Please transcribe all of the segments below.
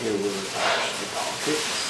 here we'll attach the pockets.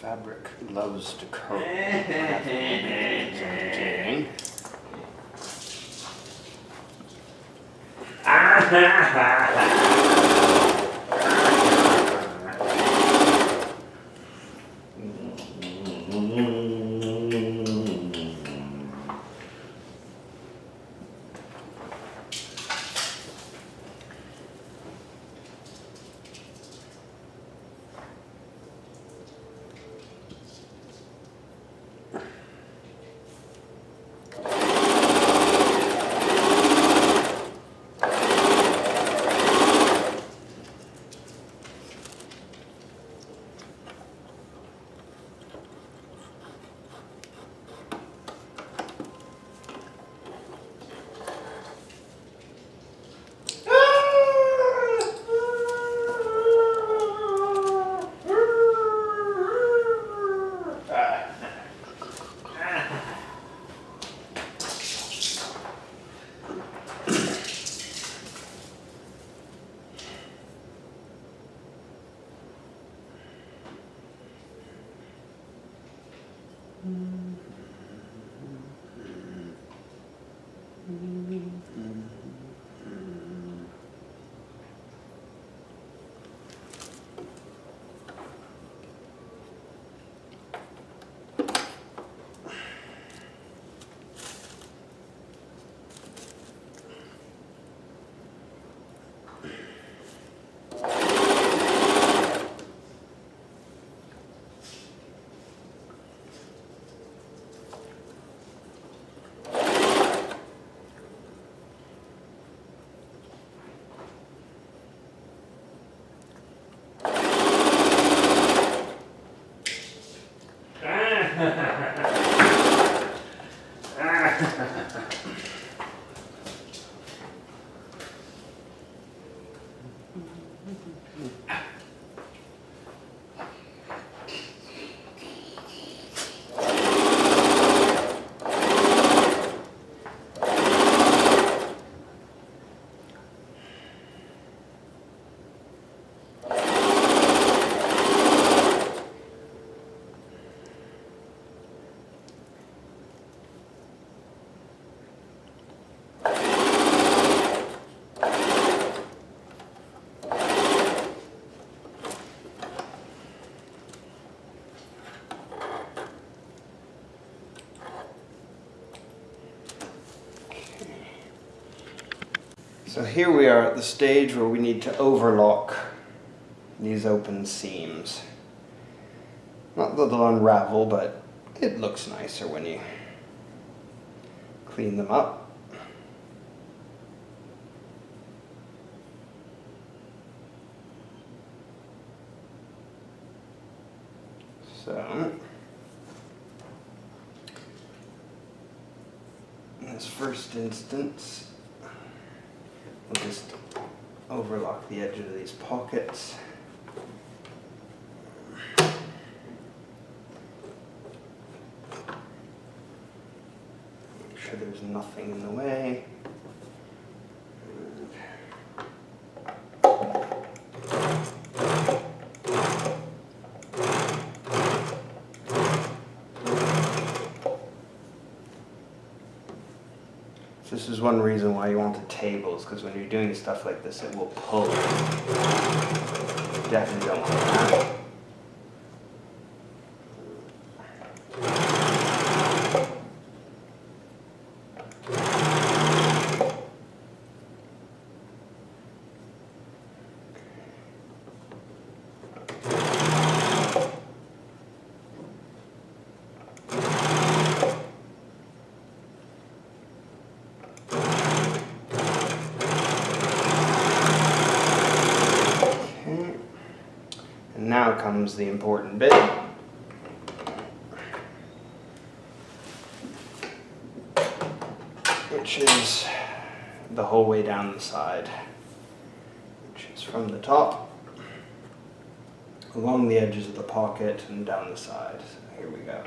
Fabric loves to curl. Entertaining. So here we are at the stage where we need to overlock these open seams. Not that they'll unravel, but it looks nicer when you clean them up. So, in this first instance, we'll just overlock the edge of these pockets. Make sure there's nothing in the way. This is one reason why you want the tables, because when you're doing stuff like this, it will pull. You definitely don't want that. Now comes the important bit. Which is the whole way down the side. Which is from the top, along the edges of the pocket and down the side. So here we go.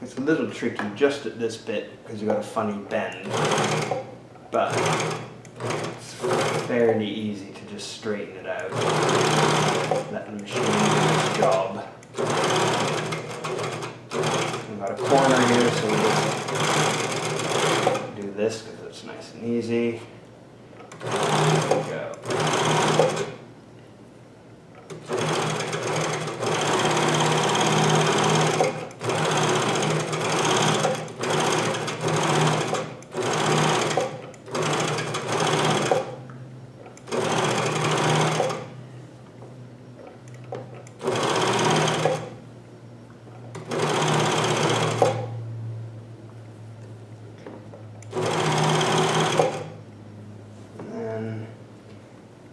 It's a little tricky just at this bit because you've got a funny bend. But it's fairly easy to just straighten it out. Let the machine do its job. We've got a corner here, so we'll just do this because it's nice and easy. There we go.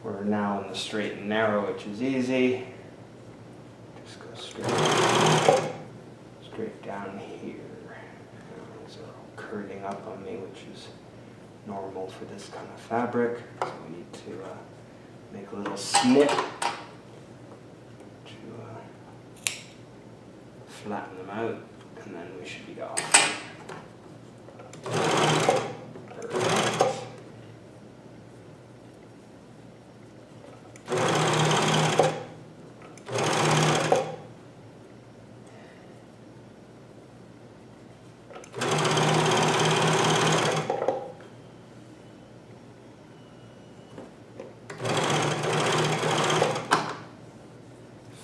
We're now in the straight and narrow, which is easy. Just go straight down here. These are all curling up on me, which is normal for this kind of fabric. So we need to make a little snip to flatten them out, and then we should be off.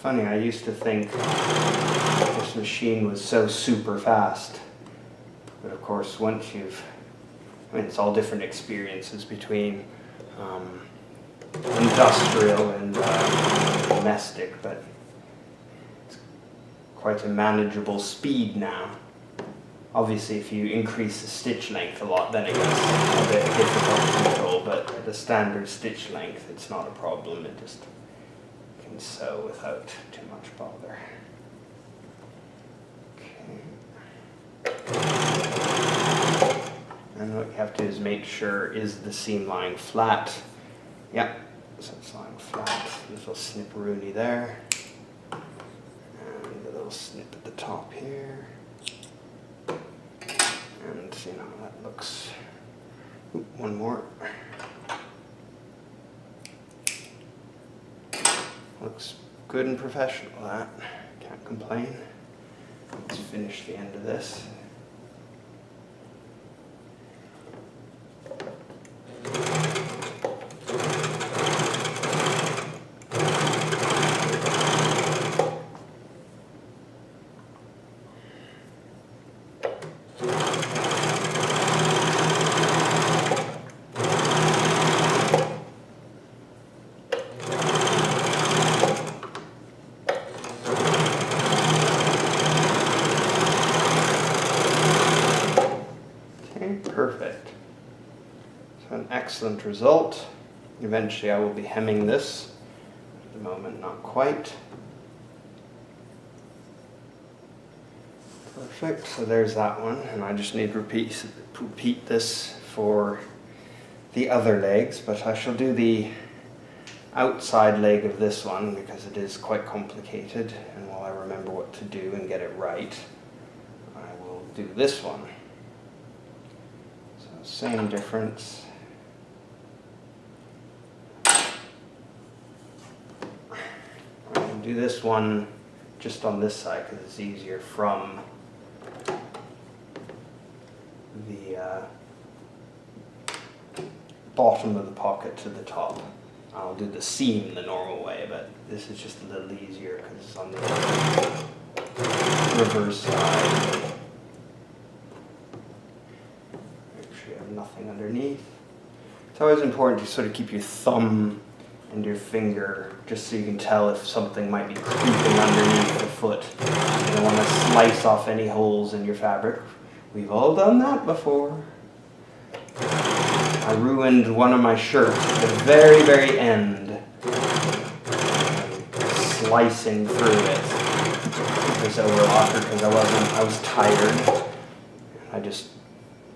funny, I used to think this machine was so super fast. But of course, once you've, I mean, it's all different experiences between industrial and domestic, but it's quite a manageable speed now. Obviously, if you increase the stitch length a lot, then it gets a bit difficult to control, but at a standard stitch length, it's not a problem. It just can sew without too much bother. And what you have to do is make sure, is the seam line flat? Yep, so it's lying flat. Little snipperoonie there. And a little snip at the top here. And you know, that looks, ooh, one more. Looks good and professional, that. Can't complain. Let's finish the end of this. Perfect. So an excellent result. Eventually I will be hemming this. At the moment, not quite. Perfect. So there's that one, and I just need to repeat this for the other legs, but I shall do the outside leg of this one because it is quite complicated, and while I remember what to do and get it right, I will do this one. Same difference. I'm going to do this one just on this side because it's easier from the bottom of the pocket to the top. I'll do the seam the normal way, but this is just a little easier because it's on the reverse side. Nothing underneath. It's always important to sort of keep your thumb and your finger just so you can tell if something might be creeping underneath the foot. You don't want to slice off any holes in your fabric. We've all done that before. I ruined one of my shirts at the very, very end, slicing through it. It was over awkward because I was tired. I just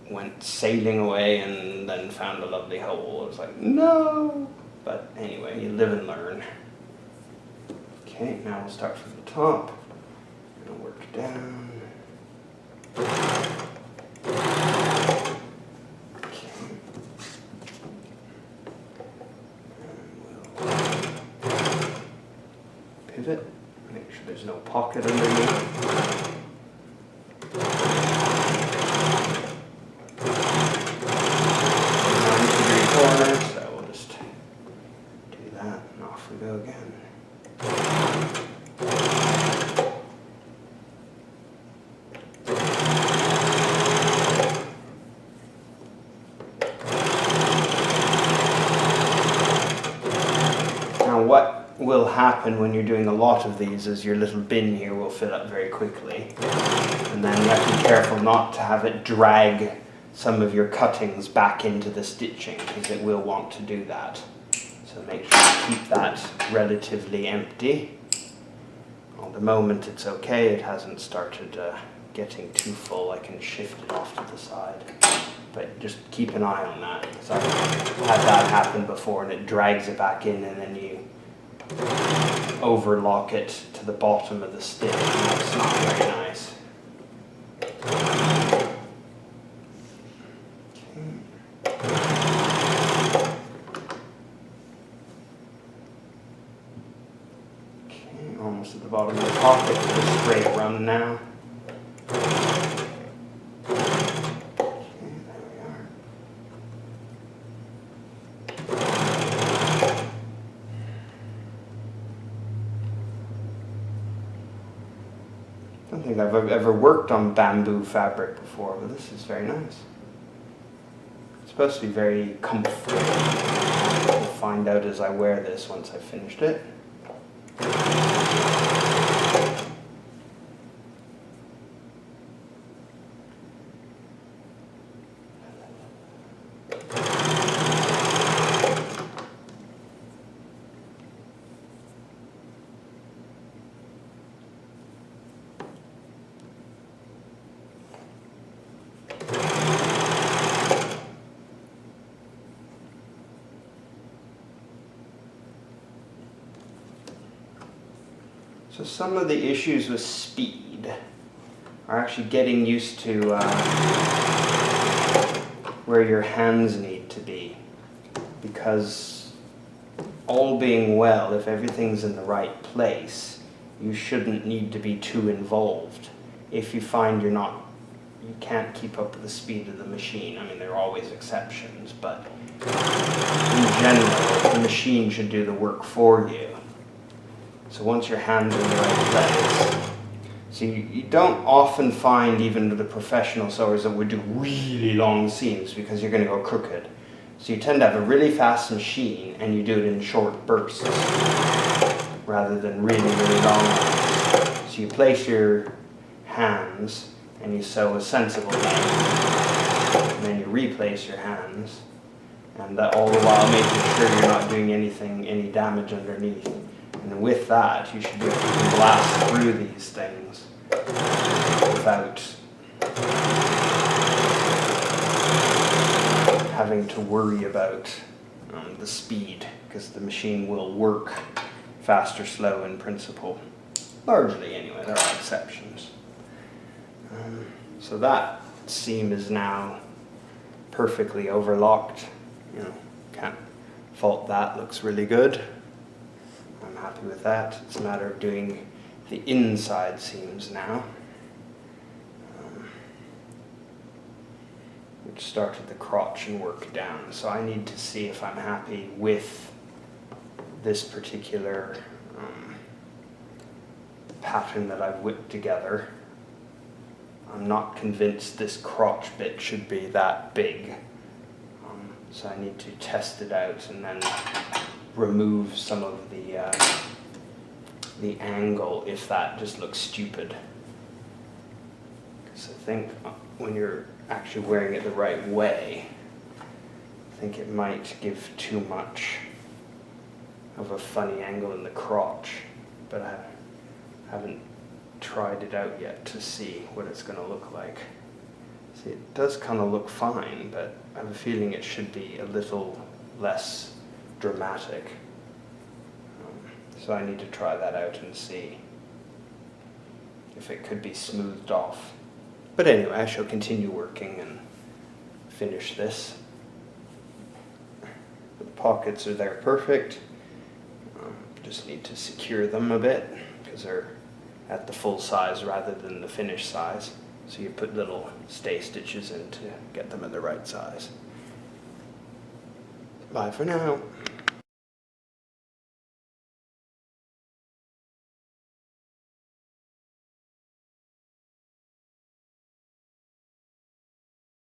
went sailing away and then found a lovely hole. I was like, no! But anyway, you live and learn. Okay, now we'll start from the top. And I'll work down. Okay. And we'll pivot. Make sure there's no pocket underneath. So we'll just do that and off we go again. Now what will happen when you're doing a lot of these is your little bin here will fill up very quickly, and then you have to be careful not to have it drag some of your cuttings back into the stitching because it will want to do that. So make sure you keep that relatively empty. At the moment it's okay, it hasn't started getting too full. I can shift it off to the side. But just keep an eye on that because I've had that happen before and it drags it back in and then you overlock it to the bottom of the stitch and that's not very nice. Almost at the bottom of the pocket, just straight run now. Okay, there we are. I've ever worked on bamboo fabric before, but this is very nice. It's supposed to be very comfortable. I'll find out as I wear this once I've finished it. So some of the issues with speed are actually getting used to where your hands need to be, because all being well, if everything's in the right place, you shouldn't need to be too involved. If you find you can't keep up with the speed of the machine, I mean there are always exceptions, but in general the machine should do the work for you. So once your hands are in the right place, so you don't often find even the professional sewers that would do really long seams because you're going to go crooked. So you tend to have a really fast machine and you do it in short bursts rather than really, really long ones. So you place your hands and you sew a sensible length, and then you replace your hands, and that all the while making sure you're not doing any damage underneath. And with that, you should be able to blast through these things without having to worry about the speed, because the machine will work fast or slow in principle. Largely anyway, there are exceptions. So that seam is now perfectly overlocked. You know, can't fault that, looks really good. I'm happy with that. It's a matter of doing the inside seams now, which start at the crotch and work down. So I need to see if I'm happy with this particular pattern that I've whipped together. I'm not convinced this crotch bit should be that big, so I need to test it out and then remove some of the angle if that just looks stupid. Because I think when you're actually wearing it the right way, I think it might give too much of a funny angle in the crotch, but I haven't tried it out yet to see what it's going to look like. See, it does kind of look fine, but I have a feeling it should be a little less dramatic. So I need to try that out and see if it could be smoothed off. But anyway, I shall continue working and finish this. The pockets are there perfect. Just need to secure them a bit because they're at the full size rather than the finished size. So you put little stay stitches in to get them at the right size. Bye for now.